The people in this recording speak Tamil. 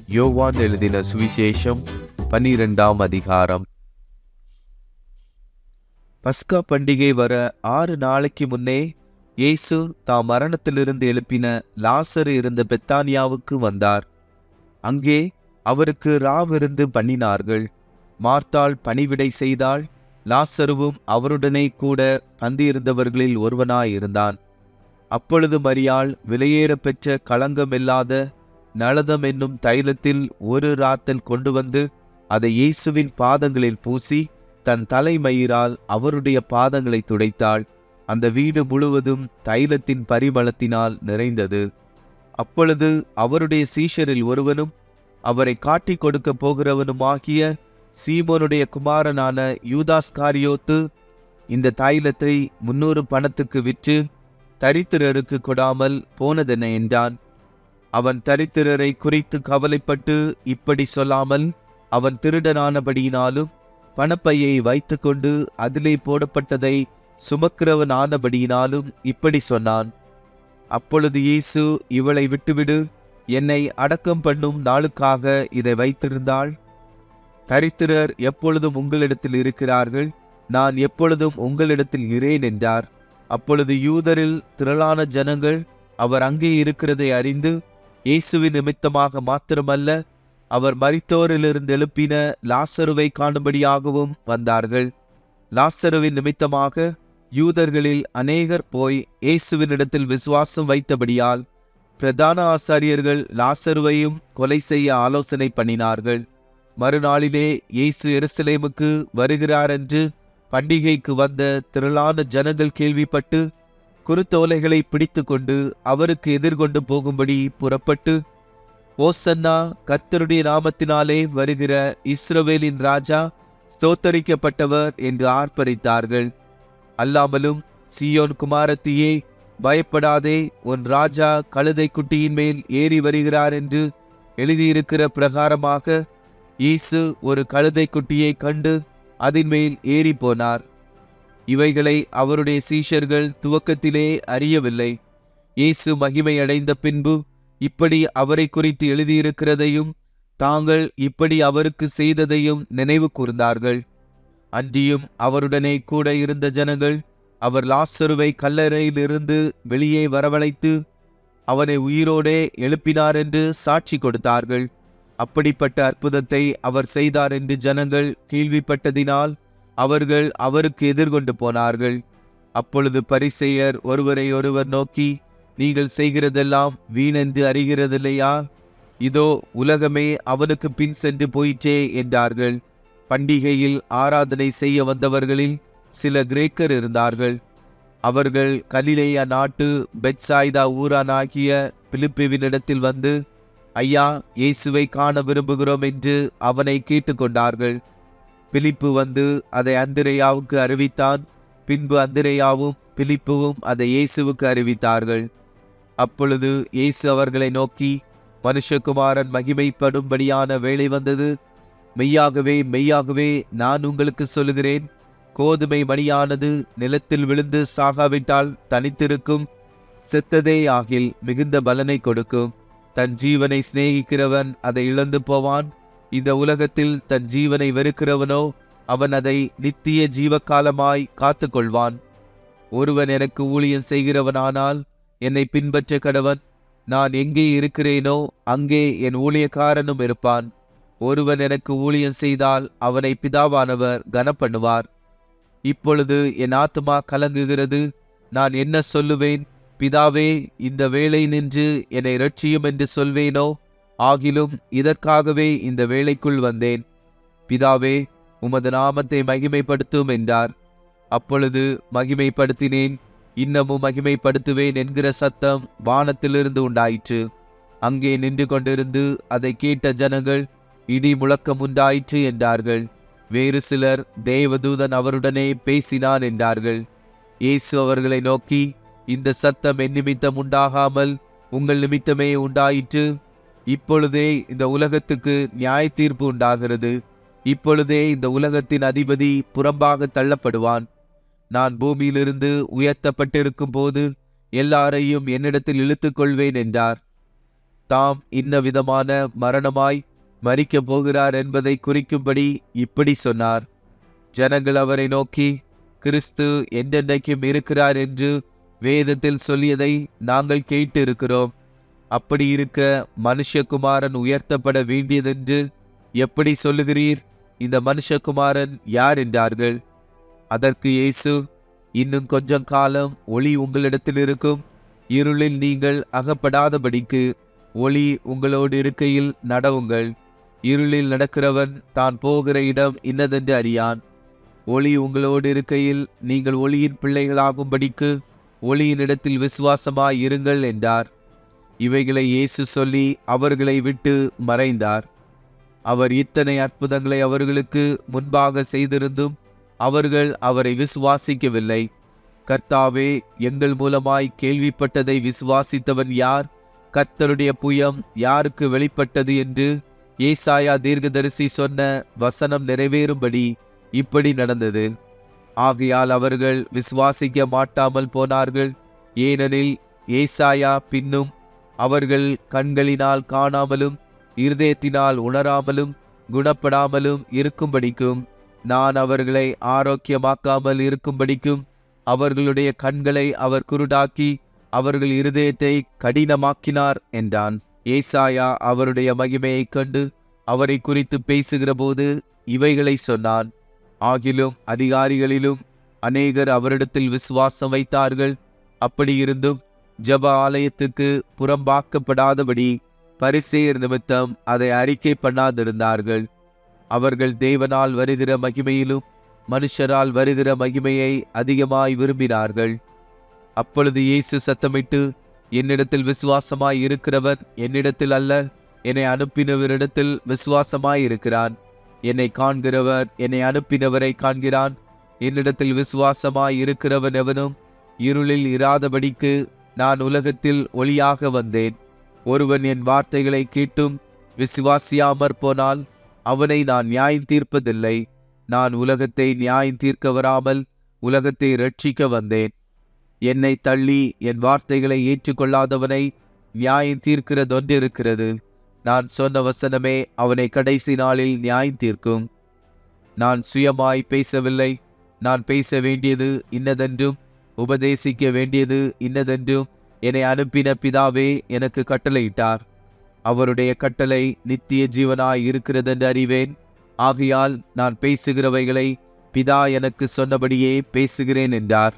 யோவான் எழுதின சுவிசேஷம் 12ஆம் அதிகாரம். பஸ்கா பண்டிகை வர 6 நாளைக்கு முன்னே இயேசு தாம் மரணத்திலிருந்து எழுப்பின லாசரு இருந்த பெத்தானியாவுக்கு வந்தார். அங்கே அவருக்கு ராவிருந்து பண்ணினார்கள். மார்த்தாள் பணிவிடை செய்தாள். லாசருவும் அவருடனே கூட பந்தியிருந்தவர்களில் ஒருவனாயிருந்தான். அப்பொழுது மரியாள் விலையேற பெற்ற களங்கமில்லாத நளதம் என்னும் தைலத்தில் ஒரு ராத்தல் கொண்டு வந்து அதை இயேசுவின் பாதங்களில் பூசி தன் தலைமயிரால் அவருடைய பாதங்களை துடைத்தாள். அந்த வீடு முழுவதும் தைலத்தின் பரிமளத்தினால் நிறைந்தது. அப்பொழுது அவருடைய சீஷரில் ஒருவனும் அவரை காட்டிக் கொடுக்க போகிறவனுமாகிய சீமோனுடைய குமாரனான யூதாஸ்காரியோத்து இந்த தைலத்தை 300 பணத்துக்கு விற்று தரித்திரருக்கு கொடாமல் போனதென்ன என்றான். அவன் தரித்திரரை குறித்து கவலைப்பட்டு இப்படி சொல்லாமல், அவன் திருடனானபடியினாலும் பணப்பையை வைத்து கொண்டு அதிலே போடப்பட்டதை சுமக்கிறவன் ஆனபடியினாலும் இப்படி சொன்னான். அப்பொழுது இயேசு, இவளை விட்டுவிடு, என்னை அடக்கம் பண்ணும் நாளுக்காக இதை வைத்திருந்தாள். தரித்திரர் எப்பொழுதும் உங்களிடத்தில் இருக்கிறார்கள், நான் எப்பொழுதும் உங்களிடத்தில் இரேன் என்றார். அப்பொழுது யூதரில் திரளான ஜனங்கள் அவர் அங்கே இருக்கிறதை அறிந்து இயேசுவின் நிமித்தமாக மாத்திரமல்ல, அவர் மரித்தோரிலிருந்து எழுப்பின லாசருவை காணும்படியாகவும் வந்தார்கள். லாசருவின் நிமித்தமாக யூதர்களில் அநேகர் போய் இயேசுவினிடத்தில் விசுவாசம் வைத்தபடியால் பிரதான ஆசாரியர்கள் லாசருவையும் கொலை செய்ய ஆலோசனை பண்ணினார்கள். மறுநாளிலே இயேசு எருசலேமுக்கு வருகிறார் என்று பண்டிகைக்கு வந்த திரளான ஜனங்கள் கேள்விப்பட்டு குருத்தோலைகளை பிடித்து கொண்டு அவருக்கு எதிர்கொண்டு போகும்படி புறப்பட்டு, ஓசன்னா, கர்த்தருடைய நாமத்தினாலே வருகிற இஸ்ரவேலின் ராஜா ஸ்தோத்தரிக்கப்பட்டவர் என்று ஆர்ப்பரித்தார்கள். அல்லாமலும், சீயோன் குமாரத்தியே, பயப்படாதே, உன் ராஜா கழுதை குட்டியின் மேல் ஏறி வருகிறார் என்று எழுதியிருக்கிற பிரகாரமாக இயேசு ஒரு கழுதை குட்டியை கண்டு அதன் மேல் ஏறி போனார். இவைகளை அவருடைய சீஷர்கள் துவக்கத்திலே அறியவில்லை. இயேசு மகிமை அடைந்த பின்பு இப்படி அவரை குறித்து எழுதியிருக்கிறதையும் தாங்கள் இப்படி அவருக்கு செய்ததையும் நினைவு கூர்ந்தார்கள். அன்றியும் அவருடனே கூட இருந்த ஜனங்கள் அவர் லாசருவை கல்லறையிலிருந்து வெளியே வரவழைத்து அவனை உயிரோடே எழுப்பினார் என்று சாட்சி கொடுத்தார்கள். அப்படிப்பட்ட அற்புதத்தை அவர் செய்தார் என்று ஜனங்கள் கேள்விப்பட்டதினால் அவர்கள் அவருக்கு எதிர்கொண்டு போனார்கள். அப்பொழுது பரிசேயர் ஒருவரை ஒருவர் நோக்கி, நீங்கள் செய்கிறதெல்லாம் வீணென்று அறிகிறதில்லையா? இதோ உலகமே அவனுக்கு பின் சென்று போயிற்றே என்றார்கள். பண்டிகையில் ஆராதனை செய்ய வந்தவர்களில் சில கிரேக்கர் இருந்தார்கள். அவர்கள் கலிலேயா நாட்டு பெத்சாய்தா ஊரானாகிய பிலிப்புவினிடத்தில் வந்து, ஐயா, இயேசுவை காண விரும்புகிறோம் என்று அவனை கேட்டுக்கொண்டார்கள். பிலிப்பு வந்து அதை அந்திரேயாவுக்கு அறிவித்தான். பின்பு அந்திரேயாவும் பிலிப்புவும் அதை இயேசுவுக்கு அறிவித்தார்கள். அப்பொழுது இயேசு அவர்களை நோக்கி, மனுஷகுமாரன் மகிமைப்படும்படியான வேளை வந்தது. மெய்யாகவே மெய்யாகவே நான் உங்களுக்கு சொல்லுகிறேன், கோதுமை மணியானது நிலத்தில் விழுந்து சாகாவிட்டால் தனித்திருக்கும், செத்ததே ஆகில் மிகுந்த பலனை கொடுக்கும். தன் ஜீவனை சிநேகிக்கிறவன் அதை இழந்து போவான். இந்த உலகத்தில் தன் ஜீவனை வெறுக்கிறவனோ அவன் அதை நித்திய ஜீவகாலமாய் காத்து கொள்வான். ஒருவன் எனக்கு ஊழியம் செய்கிறவனானால் என்னை பின்பற்ற கடவன். நான் எங்கே இருக்கிறேனோ அங்கே என் ஊழியக்காரனும் இருப்பான். ஒருவன் எனக்கு ஊழியம் செய்தால் அவனை பிதாவானவர் கனப்பண்ணுவார். இப்பொழுது என் ஆத்துமா கலங்குகிறது. நான் என்ன சொல்லுவேன்? பிதாவே, இந்த வேளை நின்று என்னை இரட்சியும் என்று சொல்வேனோ? ஆகிலும் இதற்காகவே இந்த வேளைக்குள் வந்தேன். பிதாவே, உமது நாமத்தை மகிமைப்படுத்தும் என்றார். அப்பொழுது மகிமைப்படுத்தினேன், இன்னமும் மகிமைப்படுத்துவேன் என்கிற சத்தம் வானத்திலிருந்து உண்டாயிற்று. அங்கே நின்று கொண்டிருந்து அதை கேட்ட ஜனங்கள், இடி முழக்கம் உண்டாயிற்று என்றார்கள். வேறு சிலர், தேவதூதன் அவருடனே பேசினான் என்றார்கள். இயேசு அவர்களை நோக்கி, இந்த சத்தம் என் நிமித்தம் உண்டாகாமல் உங்கள் நிமித்தமே உண்டாயிற்று. இப்பொழுதே இந்த உலகத்துக்கு நியாய தீர்ப்பு உண்டாகிறது. இப்பொழுதே இந்த உலகத்தின் அதிபதி புறம்பாக தள்ளப்படுவான். நான் பூமியிலிருந்து உயர்த்தப்பட்டிருக்கும் போது எல்லாரையும் என்னிடத்தில் இழுத்துக் கொள்வேன் என்றார். தாம் இன்ன விதமான மரணமாய் மரிக்கப் போகிறார் என்பதை குறிக்கும்படி இப்படி சொன்னார். ஜனங்கள் அவரை நோக்கி, கிறிஸ்து என்றென்றைக்கும் இருக்கிறார் என்று வேதத்தில் சொல்லியதை நாங்கள் கேட்டு இருக்கிறோம். அப்படி இருக்க மனுஷகுமாரன் உயர்த்தப்பட வேண்டியதென்று எப்படி சொல்லுகிறீர்? இந்த மனுஷகுமாரன் யார் என்றார்கள். அதற்கு இயேசு, இன்னும் கொஞ்சம் காலம் ஒளி உங்களிடத்தில் இருக்கும். இருளில் நீங்கள் அகப்படாதபடிக்கு ஒளி உங்களோடு இருக்கையில் நடவுங்கள். இருளில் நடக்கிறவன் தான் போகிற இடம் இன்னதென்று அறியான். ஒளி உங்களோடு இருக்கையில் நீங்கள் ஒளியின் பிள்ளைகளாகும்படிக்கு ஒளியின் இடத்தில் விசுவாசமாய் இருங்கள் என்றார். இவைகளை இயேசு சொல்லி அவர்களை விட்டு மறைந்தார். அவர் இத்தனை அற்புதங்களை அவர்களுக்கு முன்பாக செய்திருந்தும் அவர்கள் அவரை விசுவாசிக்கவில்லை. கர்த்தாவே, எங்கள் மூலமாய் கேள்விப்பட்டதை விசுவாசித்தவன் யார்? கர்த்தருடைய புயம் யாருக்கு வெளிப்பட்டது என்று ஏசாயா தீர்க்கதரிசி சொன்ன வசனம் நிறைவேறும்படி இப்படி நடந்தது. ஆகையால் அவர்கள் விசுவாசிக்க மாட்டாமல் போனார்கள். ஏனெனில் ஏசாயா பின்னும் அவர்கள் கண்களினால் காணாமலும் இருதயத்தினால் உணராமலும் குணப்படாமலும் இருக்கும்படிக்கும், நான் அவர்களை ஆரோக்கியமாக்காமல் இருக்கும்படிக்கும் அவர்களுடைய கண்களை அவர் குருடாக்கி அவர்கள் இருதயத்தை கடினமாக்கினார் என்றான். ஏசாயா அவருடைய மகிமையைக் கண்டு அவரை குறித்து பேசுகிற போது இவைகளை சொன்னான். ஆகிலும் அதிகாரிகளிலும் அநேகர் அவரிடத்தில் விசுவாசம் வைத்தார்கள். அப்படியிருந்தும் ஜெப ஆலயத்துக்கு புறம்பாக்கப்படாதபடி பரிசேயர் நிமித்தம் அதை அறிக்கை பண்ணாதிருந்தார்கள். அவர்கள் தேவனால் வருகிற மகிமையிலும் மனுஷரால் வருகிற மகிமையை அதிகமாய் விரும்பினார்கள். அப்பொழுது இயேசு சத்தமிட்டு, என்னிடத்தில் விசுவாசமாய் இருக்கிறவர் என்னிடத்தில் அல்ல, என்னை அனுப்பினவரிடத்தில் விசுவாசமாய் இருக்கிறான். என்னை காண்கிறவர் என்னை அனுப்பினவரை காண்கிறான். என்னிடத்தில் விசுவாசமாய் இருக்கிறவன் எவனும் இருளில் இராதபடிக்கு நான் உலகத்தில் ஒளியாக வந்தேன். ஒருவன் என் வார்த்தைகளை கேட்டும் விசுவாசியாமற் போனால் அவனை நான் நியாயம் தீர்ப்பதில்லை. நான் உலகத்தை நியாயம் தீர்க்க வராமல் உலகத்தை இரட்சிக்க வந்தேன். என்னை தள்ளி என் வார்த்தைகளை ஏற்றுக்கொள்ளாதவனை நியாயம் தீர்க்கிறதொன்றிருக்கிறது. நான் சொன்ன வசனமே அவனை கடைசி நாளில் நியாயம் தீர்க்கும். நான் சுயமாய் பேசவில்லை. நான் பேச வேண்டியது இன்னதென்றும் உபதேசிக்க வேண்டியது இன்னதென்றும் என்னை அனுப்பின பிதாவே எனக்கு கட்டளையிட்டார். அவருடைய கட்டளை நித்திய ஜீவனாய் இருக்கிறதென்று அறிவேன். ஆகையால் நான் பேசுகிறவைகளை பிதா எனக்கு சொன்னபடியே பேசுகிறேன் என்றார்.